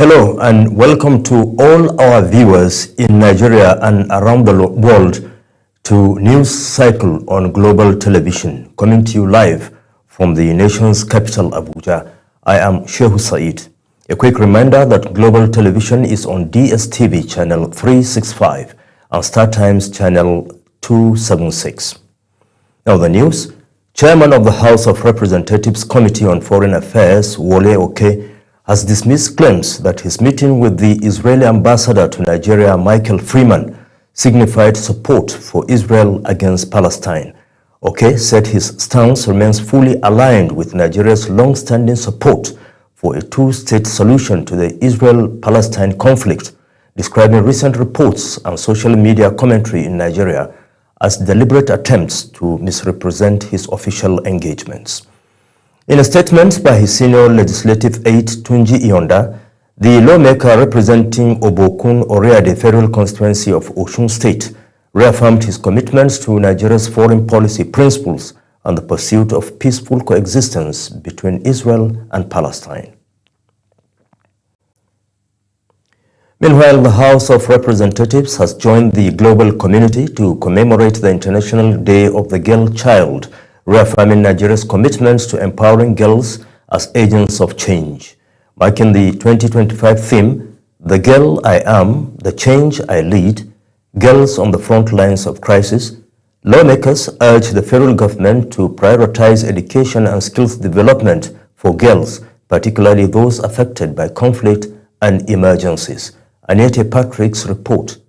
Hello and welcome to all our viewers in Nigeria and around the world to News Cycle on Global Television, coming to you live from the nation's capital, Abuja. I am Shehu Said. A quick reminder that Global Television is on DSTV channel 365 and StarTimes channel 276. Now the news. Chairman of the House of Representatives Committee on Foreign Affairs, Wole Oke, has dismissed claims that his meeting with the Israeli ambassador to Nigeria, Michael Freeman, signified support for Israel against Palestine. Oke said his stance remains fully aligned with Nigeria's long-standing support for a two-state solution to the Israel-Palestine conflict, describing recent reports and social media commentary in Nigeria as deliberate attempts to misrepresent his official engagements. In a statement by his senior legislative aide, Tunji Iyonda, the lawmaker representing Obokun Oreade Federal Constituency of Osun State reaffirmed his commitments to Nigeria's foreign policy principles and the pursuit of peaceful coexistence between Israel and Palestine. Meanwhile, the House of Representatives has joined the global community to commemorate the International Day of the Girl Child, reaffirming Nigeria's commitments to empowering girls as agents of change. Marking the 2025 theme, The Girl I Am, The Change I Lead, Girls on the Front Lines of Crisis, lawmakers urge the federal government to prioritize education and skills development for girls, particularly those affected by conflict and emergencies. Anette Patrick's report.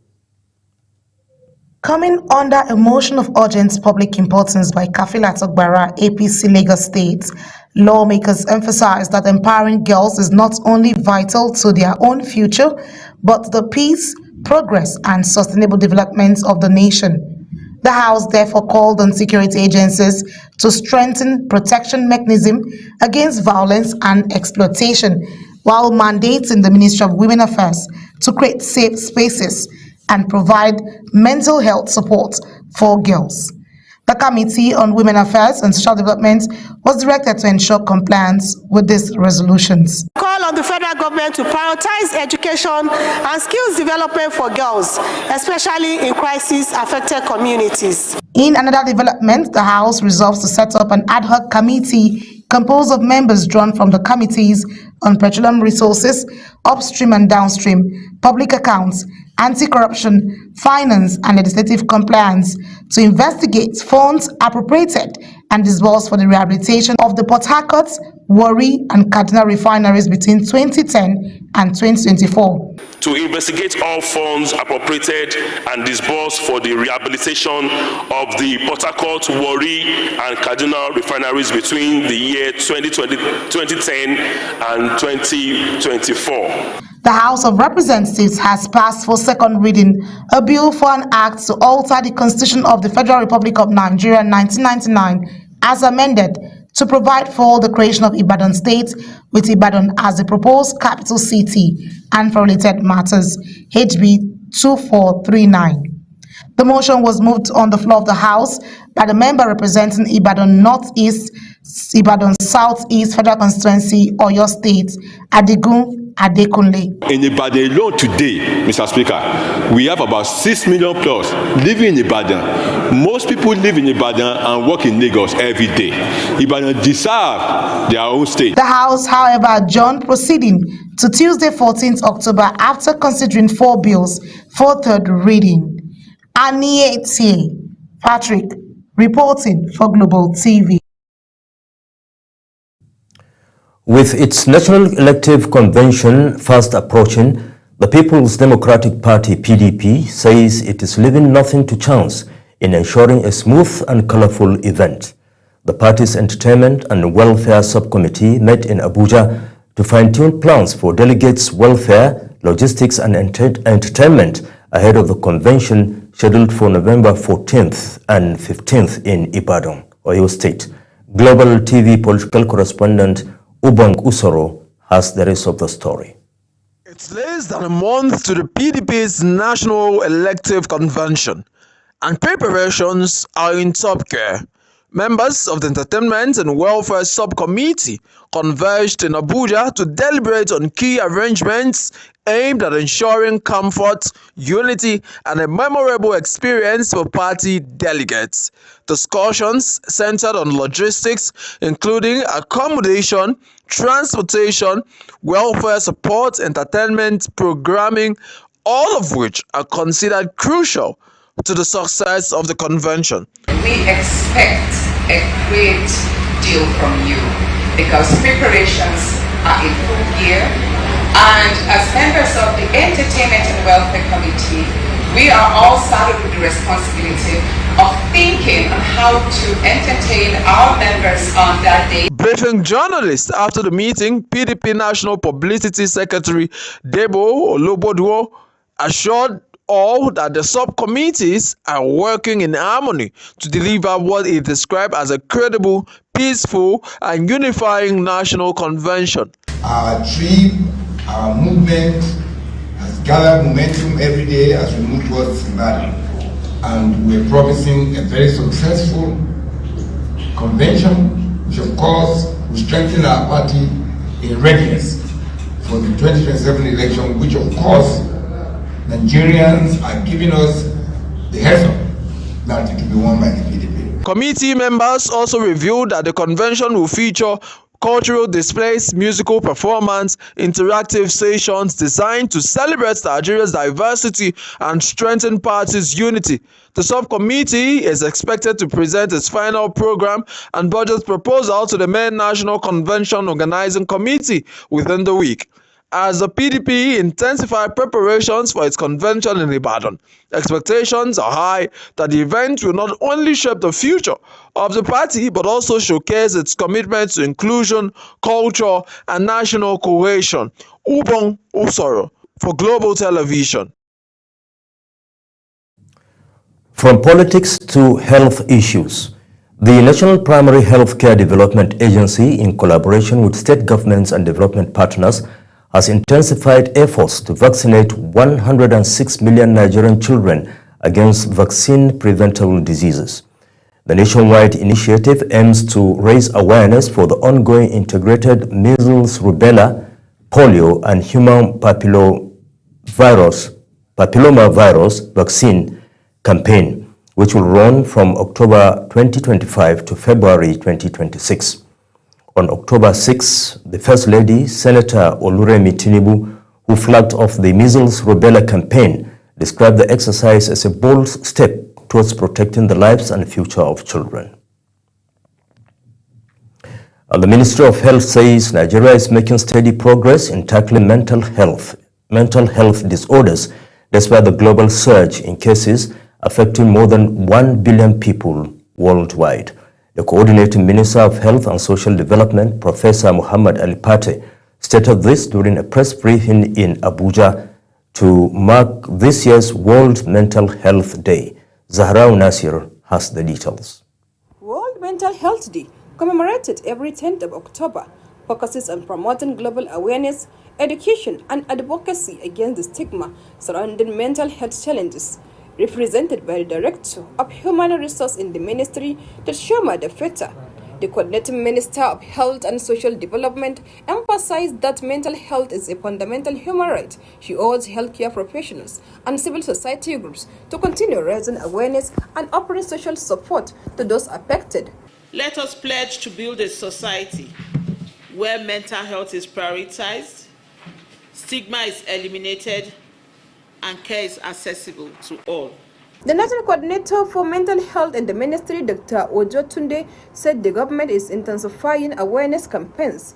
Coming under a motion of urgent public importance by Kafila Togbara, APC Lagos State, lawmakers emphasized that empowering girls is not only vital to their own future, but the peace, progress, and sustainable development of the nation. The House therefore called on security agencies to strengthen protection mechanisms against violence and exploitation, while mandating the Ministry of Women Affairs to create safe spaces and provide mental health support for girls. The Committee on Women Affairs and Social Development was directed to ensure compliance with these resolutions. Call on the federal government to prioritize education and skills development for girls, especially in crisis-affected communities. In another development, the House resolves to set up an ad hoc committee composed of members drawn from the committees on petroleum resources, upstream and downstream, public accounts, anti-corruption, finance, and legislative compliance to investigate funds appropriated and disbursed for the rehabilitation of the Port Harcourt, Warri, and Kaduna refineries between 2010 and 2024. To investigate all funds appropriated and disbursed for the rehabilitation of the Port Harcourt, Warri, and Kaduna refineries between the year 2010 and 2024. The House of Representatives has passed for second reading a bill for an act to alter the Constitution of the Federal Republic of Nigeria 1999 as amended to provide for the creation of Ibadan State with Ibadan as the proposed capital city and for related matters, HB 2439. The motion was moved on the floor of the House by the member representing Ibadan Northeast, Ibadan Southeast Federal Constituency, Oyo State, Adigun Adekunle. In Ibadan alone today, Mr. Speaker, we have about 6 million plus living in Ibadan. Most people live in Ibadan and work in Lagos every day. Ibadan deserve their own state. The House, however, adjourned proceeding to Tuesday, 14th October after considering 4 bills for third reading. Anette Patrick reporting for Global TV. With its National Elective Convention fast approaching, the People's Democratic Party (PDP) says it is leaving nothing to chance in ensuring a smooth and colorful event. The party's Entertainment and Welfare Subcommittee met in Abuja to fine-tune plans for delegates' welfare, logistics and entertainment ahead of the convention scheduled for November 14th and 15th in Ibadan, Oyo State. Global TV political correspondent Ubang Usoro has the rest of the story. It's less than a month to the PDP's National Elective Convention, and preparations are in top gear. Members of the Entertainment and Welfare Subcommittee converged in Abuja to deliberate on key arrangements aimed at ensuring comfort, unity, and a memorable experience for party delegates. Discussions centered on logistics, including accommodation, transportation, welfare support, entertainment, programming, all of which are considered crucial to the success of the convention. We expect a great deal from you because preparations are in full gear, and as members of the Entertainment and Welfare Committee, we are all saddled with the responsibility of thinking on how to entertain our members on that day. Briefing journalists after the meeting, PDP National Publicity Secretary Debo Oloboduwo assured all that the subcommittees are working in harmony to deliver what he described as a credible, peaceful, and unifying national convention. Our trip, our movement has gathered momentum every day as we move towards Ibadan, and we're promising a very successful convention, which of course will strengthen our party in readiness for the 2027 election, which of course Nigerians are giving us the heads up that it will be won by the PDP. Committee members also revealed that the convention will feature cultural displays, musical performance, interactive sessions designed to celebrate Nigeria's diversity and strengthen party's unity. The subcommittee is expected to present its final program and budget proposal to the main National Convention Organizing Committee within the week. As the PDP intensifies preparations for its convention in Ibadan, expectations are high that the event will not only shape the future of the party but also showcase its commitment to inclusion, culture, and national cohesion. Ubong Usoro for Global Television. From politics to health issues, the National Primary Healthcare Development Agency, in collaboration with state governments and development partners, has intensified efforts to vaccinate 106 million Nigerian children against vaccine-preventable diseases. The nationwide initiative aims to raise awareness for the ongoing integrated measles, rubella, polio, and human papillomavirus vaccine campaign, which will run from October 2025 to February 2026. On October 6, the First Lady, Senator Oluremi Tinubu, who flagged off the measles rubella campaign, described the exercise as a bold step towards protecting the lives and future of children. And the Ministry of Health says Nigeria is making steady progress in tackling mental health disorders despite the global surge in cases affecting more than 1 billion people worldwide. The Coordinating Minister of Health and Social Development, Professor Muhammad Ali Pate, stated this during a press briefing in Abuja to mark this year's World Mental Health Day. Zahra Nasir has the details. World Mental Health Day, commemorated every 10th of October, focuses on promoting global awareness, education, and advocacy against the stigma surrounding mental health challenges. Represented by the Director of Human Resources in the Ministry, Tashoma Dafeta, the Coordinating Minister of Health and Social Development emphasized that mental health is a fundamental human right. She urged healthcare professionals and civil society groups to continue raising awareness and offering social support to those affected. Let us pledge to build a society where mental health is prioritized, stigma is eliminated, and care is accessible to all. The National Coordinator for Mental Health in the Ministry, Dr. Ojo Tunde, said the government is intensifying awareness campaigns,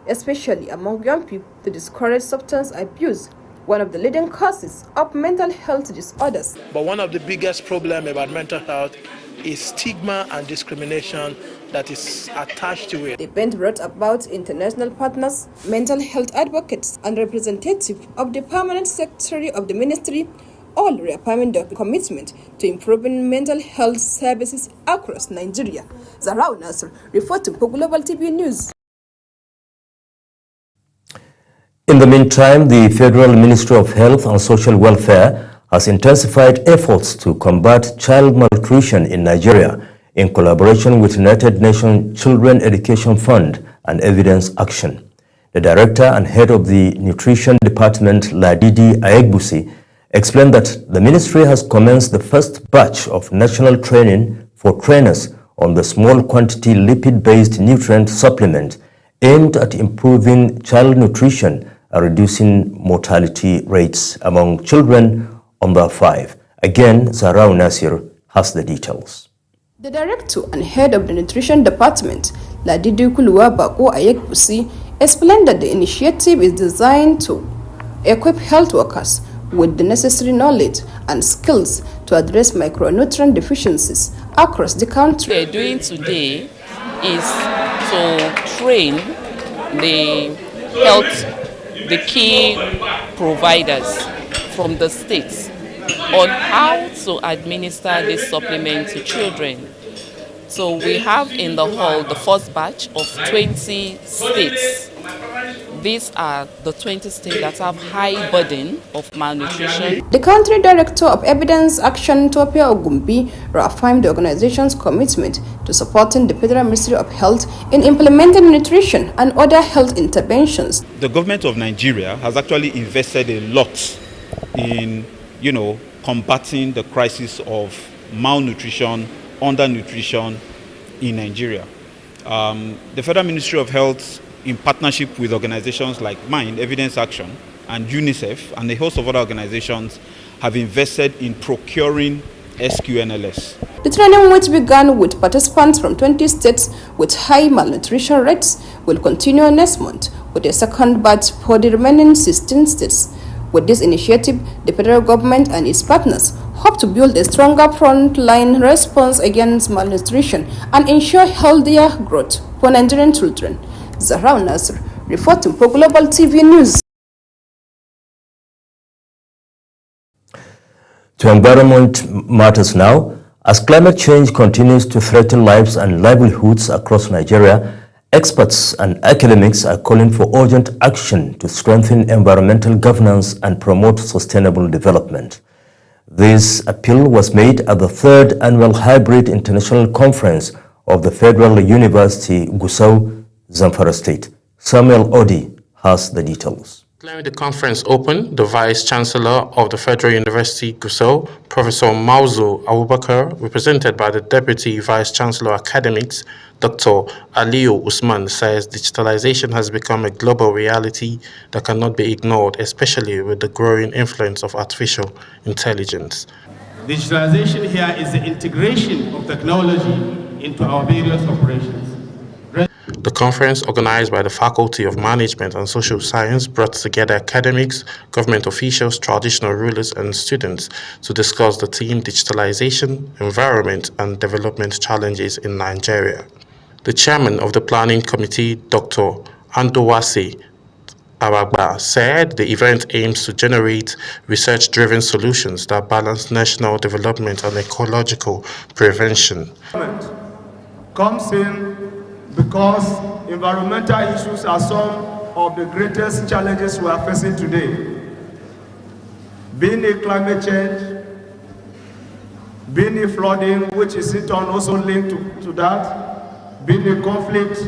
especially among young people, to discourage substance abuse, one of the leading causes of mental health disorders. But one of the biggest problems about mental health is stigma and discrimination that is attached to it. The event brought about international partners, mental health advocates, and representatives of the Permanent Secretary of the Ministry, all reaffirming their commitment to improving mental health services across Nigeria. Zahra Nasir, reporting for Global TV News. In the meantime, the Federal Ministry of Health and Social Welfare has intensified efforts to combat child malnutrition in Nigeria, in collaboration with United Nations Children Education Fund and Evidence Action. The director and head of the Nutrition Department, Ladidi Ayegbusi, explained that the ministry has commenced the first batch of national training for trainers on the small quantity lipid-based nutrient supplement aimed at improving child nutrition and reducing mortality rates among children under 5. Again, Zarau Nasir has the details. The director and head of the Nutrition Department, Ladidi Kuluwabako Ayegbusi, explained that the initiative is designed to equip health workers with the necessary knowledge and skills to address micronutrient deficiencies across the country. What we're doing today is to train the key providers from the states on how to administer this supplement to children. So we have in the hall the first batch of 20 states. These are the 20 states that have high burden of malnutrition. The country director of Evidence Action, Topia Ogumbi, reaffirmed the organization's commitment to supporting the Federal Ministry of Health in implementing nutrition and other health interventions. The government of Nigeria has actually invested a lot in, combating the crisis of malnutrition, undernutrition in Nigeria. The Federal Ministry of Health, in partnership with organizations like mine, Evidence Action, and UNICEF, and a host of other organizations, have invested in procuring SQNLS. The training, which began with participants from 20 states with high malnutrition rates, will continue next month with a second batch for the remaining 16 states. With this initiative, the federal government and its partners hope to build a stronger front-line response against malnutrition and ensure healthier growth for Nigerian children. Zahra Nasr, reporting for Global TV News. To environment matters now. As climate change continues to threaten lives and livelihoods across Nigeria, experts and academics are calling for urgent action to strengthen environmental governance and promote sustainable development. This appeal was made at the 3rd Annual Hybrid International Conference of the Federal University, Gusau, Zamfara State. Samuel Odi has the details. Declaring the conference open, the Vice-Chancellor of the Federal University, Gusau, Professor Mauzo Abubakar, represented by the Deputy Vice-Chancellor Academics, Dr. Aliyu Usman, says digitalization has become a global reality that cannot be ignored, especially with the growing influence of artificial intelligence. Digitalization here is the integration of technology into our various operations. The conference, organized by the Faculty of Management and Social Science, brought together academics, government officials, traditional rulers, and students to discuss the theme Digitalization, Environment, and Development Challenges in Nigeria. The chairman of the planning committee, Dr. Andowase Abagba, said the event aims to generate research-driven solutions that balance national development and ecological prevention. Comes in because environmental issues are some of the greatest challenges we are facing today. Being a climate change, being a flooding, which is in turn also linked to that, being a conflict,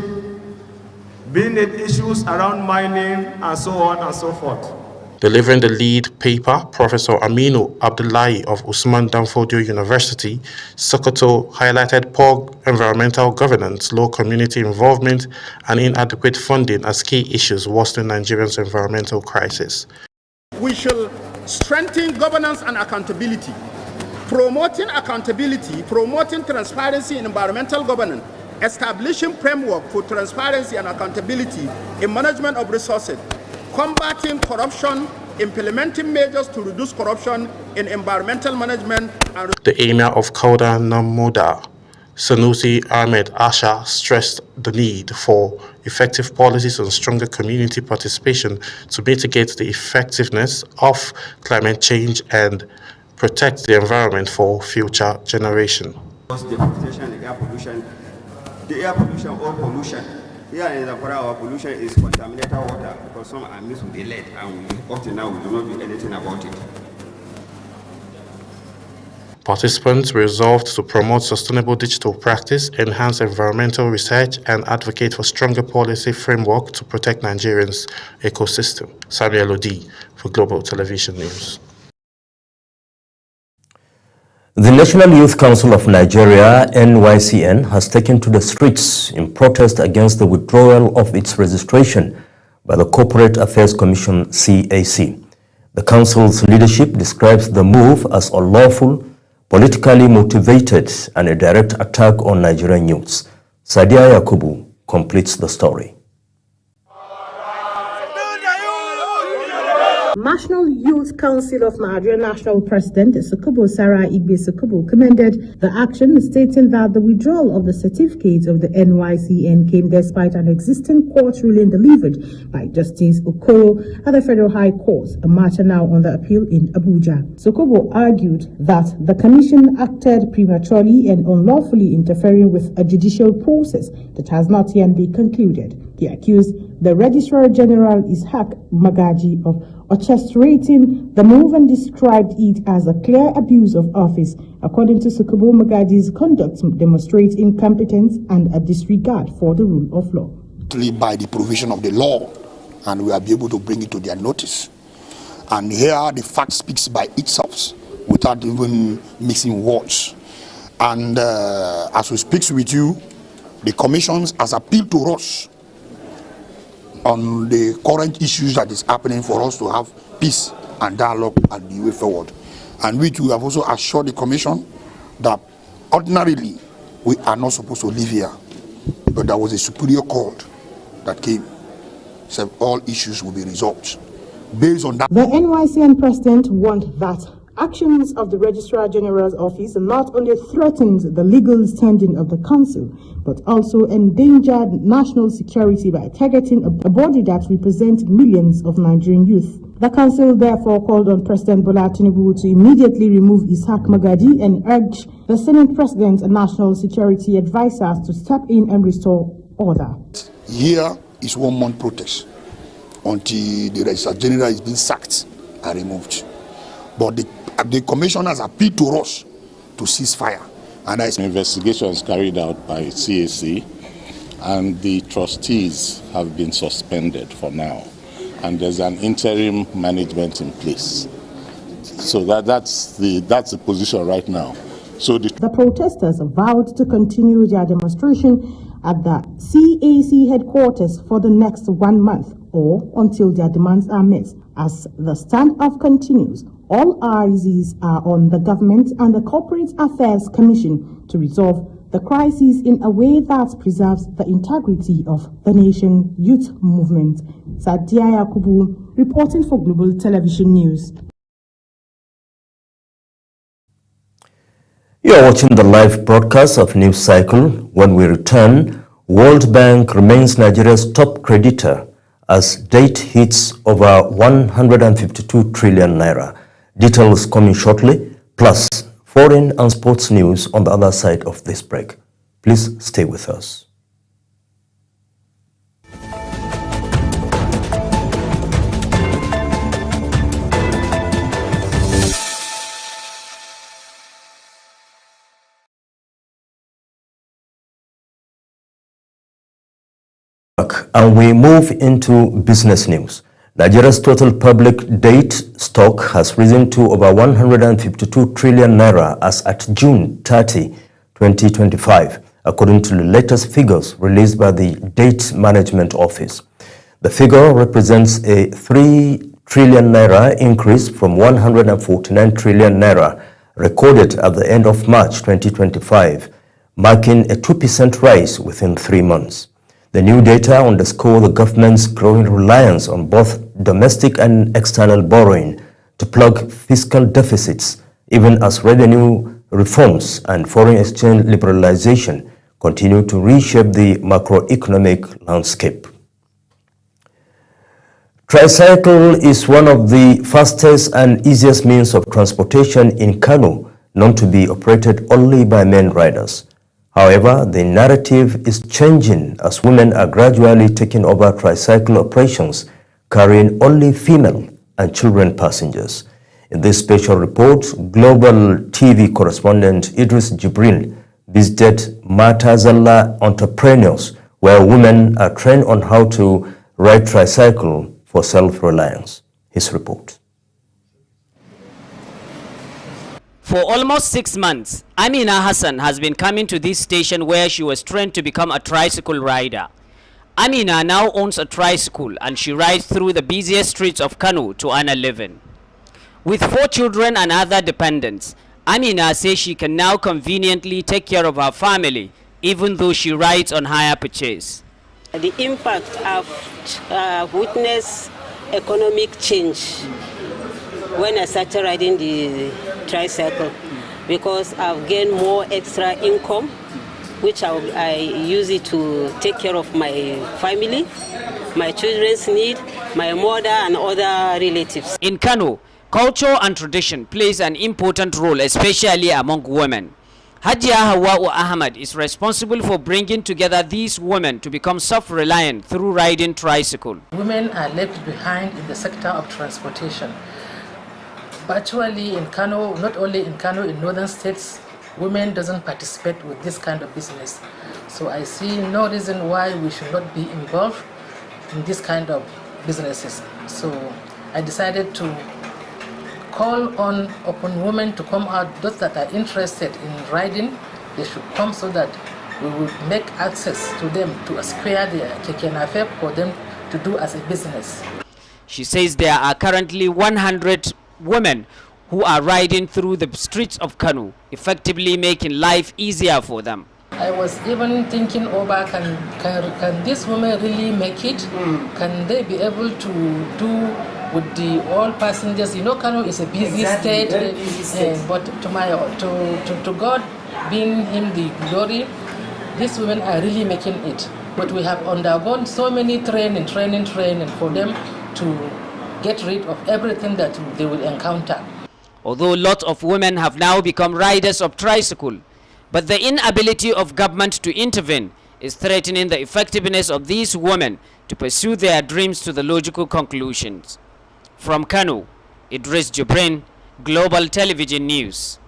being issues around mining, and so on and so forth. Delivering the lead paper, Professor Aminu Abdullahi of Usman Danfodio University, Sokoto, highlighted poor environmental governance, low community involvement, and inadequate funding as key issues worsening Nigeria's environmental crisis. We should strengthen governance and accountability, promoting transparency in environmental governance, establishing framework for transparency and accountability in management of resources, combating corruption, implementing measures to reduce corruption in environmental management. And the Emir of Kauda Namuda, Sanusi Ahmed Asha, stressed the need for effective policies and stronger community participation to mitigate the effectiveness of climate change and protect the environment for future generations. The air pollution or pollution. Here in Zamfara, our pollution is contaminated water because some are mixed with the lead, and up to now we do not do anything about it. Participants resolved to promote sustainable digital practice, enhance environmental research, and advocate for stronger policy framework to protect Nigerians' ecosystem. Samuel Odi for Global Television News. The National Youth Council of Nigeria, NYCN, has taken to the streets in protest against the withdrawal of its registration by the Corporate Affairs Commission, CAC. The council's leadership describes the move as unlawful, politically motivated, and a direct attack on Nigerian youths. Sadia Yakubu completes the story. National Youth Council of Nigeria National President Sukubo Sarah Igbe Sukubo commended the action, stating that the withdrawal of the certificate of the NYCN came despite an existing court ruling delivered by Justice Okoro at the Federal High Court, a matter now on the appeal in Abuja. Sukubo argued that the commission acted prematurely and unlawfully, interfering with a judicial process that has not yet been concluded. He accused the Registrar General Ishaq Magaji of orchestrating the move and described it as a clear abuse of office. According to Sukubo, Magaji's conduct demonstrates incompetence and a disregard for the rule of law. By the provision of the law, and we will be able to bring it to their notice. And here the fact speaks by itself without even mixing words. And as we speak with you, the commission has appealed to us on the current issues that is happening for us to have peace and dialogue and the way forward. And we too have also assured the commission that ordinarily we are not supposed to live here, but there was a superior court that came, said all issues will be resolved. Based on that, the NYCN president warned that actions of the Registrar General's office not only threatened the legal standing of the council, but also endangered national security by targeting a body that represents millions of Nigerian youth. The council therefore called on President Bola Tinubu to immediately remove Ishaq Magaji and urged the Senate President and National Security Advisors to step in and restore order. Here is 1 month protest until the Registrar General is being sacked and removed. But the commission has appealed to us to cease fire. And investigations carried out by CAC, and the trustees have been suspended for now. And there's an interim management in place. So that's the position right now. So the protesters vowed to continue their demonstration at the CAC headquarters for the next 1 month or until their demands are met. As the standoff continues, all eyes are on the government and the Corporate Affairs Commission to resolve the crisis in a way that preserves the integrity of the nation youth movement. Sadia Yakubu reporting for Global Television News. You are watching the live broadcast of News Cycle. When we return, World Bank remains Nigeria's top creditor as debt hits over 152 trillion naira. Details coming shortly, plus foreign and sports news on the other side of this break. Please stay with us. And we move into business news. Nigeria's total public debt stock has risen to over 152 trillion naira as at June 30, 2025, according to the latest figures released by the Debt Management Office. The figure represents a 3 trillion naira increase from 149 trillion naira recorded at the end of March 2025, marking a 2% rise within 3 months. The new data underscore the government's growing reliance on both domestic and external borrowing to plug fiscal deficits, even as revenue reforms and foreign exchange liberalization continue to reshape the macroeconomic landscape. Tricycle is one of the fastest and easiest means of transportation in Kano, known to be operated only by men riders. However, the narrative is changing as women are gradually taking over tricycle operations, carrying only female and children passengers. In this special report, Global TV correspondent Idris Jibril visited Matazalla Entrepreneurs, where women are trained on how to ride tricycle for self-reliance. His report. For almost 6 months, Amina Hassan has been coming to this station where she was trained to become a tricycle rider. Amina now owns a tricycle and she rides through the busiest streets of Kano to earn a living. With 4 children and other dependents, Amina says she can now conveniently take care of her family even though she rides on hire purchase. The impact of witnessed economic change when I started riding the tricycle, because I've gained more extra income, which I use it to take care of my family, my children's need, my mother and other relatives. In Kano, culture and tradition plays an important role, especially among women. Hajia Hawa'u Ahmad is responsible for bringing together these women to become self-reliant through riding tricycle. Women are left behind in the sector of transportation. Virtually in Kano, not only in Kano, in northern states, women doesn't participate with this kind of business. So I see no reason why we should not be involved in this kind of businesses. So I decided to call upon women to come out. Those that are interested in riding, they should come so that we will make access to them to acquire their keke napep for them to do as a business. She says there are currently 100 women who are riding through the streets of Kano, effectively making life easier for them. I was even thinking over, can these women really make it? Can they be able to do with the all passengers? You know, Kano is a busy state, but to God being Him the glory, these women are really making it. But we have undergone so many training for them to get rid of everything that they will encounter. Although lots of women have now become riders of tricycle, but the inability of government to intervene is threatening the effectiveness of these women to pursue their dreams to the logical conclusions. From Kano, Idris Jibril, Global Television News.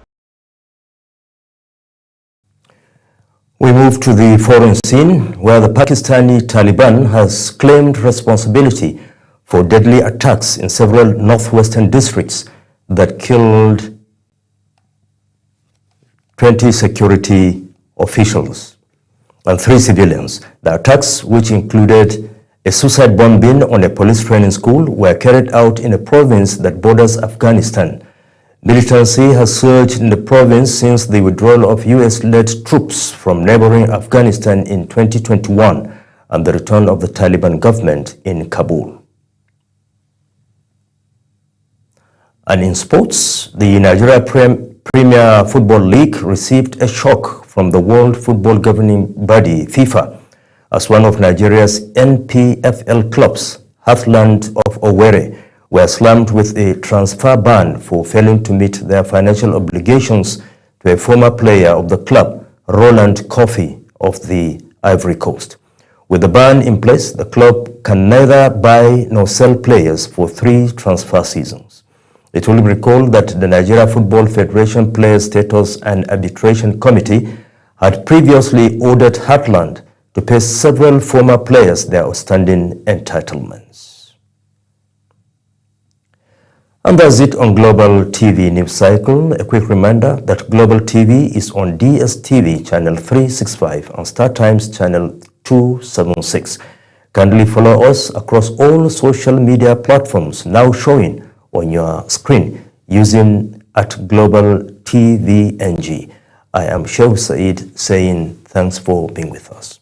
We move to the foreign scene, where the Pakistani Taliban has claimed responsibility for deadly attacks in several northwestern districts that killed 20 security officials and 3 civilians. The attacks, which included a suicide bombing on a police training school, were carried out in a province that borders Afghanistan. Militancy has surged in the province since the withdrawal of US-led troops from neighboring Afghanistan in 2021 and the return of the Taliban government in Kabul. And in sports, the Nigeria Premier Football League received a shock from the World Football Governing Body, FIFA, as one of Nigeria's NPFL clubs, Heartland of Owerri, were slammed with a transfer ban for failing to meet their financial obligations to a former player of the club, Roland Kofi of the Ivory Coast. With the ban in place, the club can neither buy nor sell players for 3 transfer seasons. It will be recalled that the Nigeria Football Federation Players Status and Arbitration Committee had previously ordered Heartland to pay several former players their outstanding entitlements. And that's it on Global TV News Cycle. A quick reminder that Global TV is on DSTV channel 365 and StarTimes channel 276. Kindly follow us across all social media platforms now showing on your screen using @Global TVNG. I am Sheikh Said saying thanks for being with us.